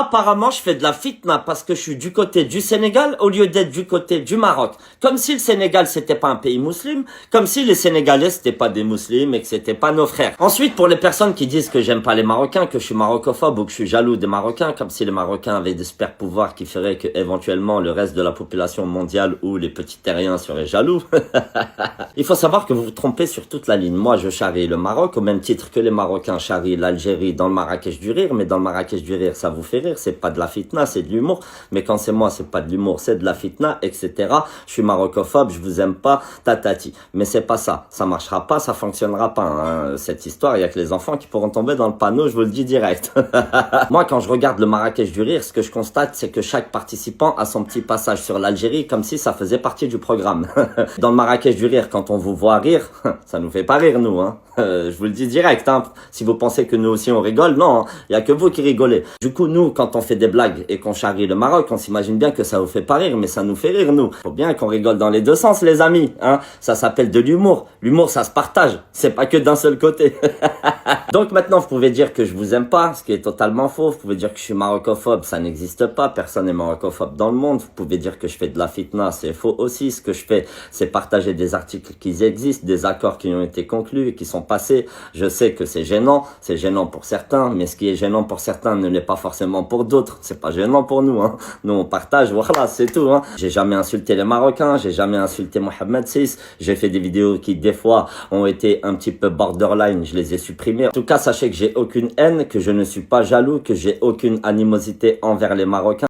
Apparemment, je fais de la fitna parce que je suis du côté du Sénégal au lieu d'être du côté du Maroc. Comme si le Sénégal, c'était pas un pays musulman, comme si les Sénégalais, c'était pas des musulmans et que c'était pas nos frères. Ensuite, pour les personnes qui disent que j'aime pas les Marocains, que je suis marocophobe ou que je suis jaloux des Marocains, comme si les Marocains avaient des super pouvoirs qui feraient que éventuellement le reste de la population mondiale ou les petits terriens seraient jaloux. Il faut savoir que vous vous trompez sur toute la ligne. Moi, je charrie le Maroc au même titre que les Marocains charrient l'Algérie dans le Marrakech du rire, mais dans le Marrakech du rire, ça vous fait rire. C'est pas de la fitna, c'est de l'humour. Mais quand c'est moi, c'est pas de l'humour, c'est de la fitna, etc. Je suis marocophobe, je vous aime pas, tatati. Mais c'est pas ça. Ça marchera pas, ça fonctionnera pas. Hein. Cette histoire, il y a que les enfants qui pourront tomber dans le panneau, je vous le dis direct. Moi, quand je regarde le Marrakech du rire, ce que je constate, c'est que chaque participant a son petit passage sur l'Algérie, comme si ça faisait partie du programme. Dans le Marrakech du rire, quand on vous voit rire, ça nous fait pas rire, nous. Hein. Je vous le dis direct. Hein. Si vous pensez que nous aussi on rigole, non. Il y a que vous qui rigolez. Du coup, nous, quand on fait des blagues et qu'on charrie le Maroc, on s'imagine bien que ça vous fait pas rire, mais ça nous fait rire, nous. Faut bien qu'on rigole dans les deux sens, les amis. Hein. Ça s'appelle de l'humour. L'humour, ça se partage. C'est pas que d'un seul côté. Donc maintenant, vous pouvez dire que je vous aime pas, ce qui est totalement faux. Vous pouvez dire que je suis marocophobe, ça n'existe pas. Personne n'est marocophobe dans le monde. Vous pouvez dire que je fais de la fitna, c'est faux aussi. Ce que je fais, c'est partager des articles qui existent, des accords qui ont été conclus et qui sont passés. Je sais que c'est gênant pour certains, mais ce qui est gênant pour certains ne l'est pas forcément pour d'autres. C'est pas gênant pour nous, hein. Nous, on partage, voilà, c'est tout, hein. J'ai jamais insulté les Marocains, j'ai jamais insulté Mohamed VI. J'ai fait des vidéos qui, des fois, ont été un petit peu borderline, je les ai supprimées. En tout cas, sachez que j'ai aucune haine, que je ne suis pas jaloux, que j'ai aucune animosité envers les Marocains.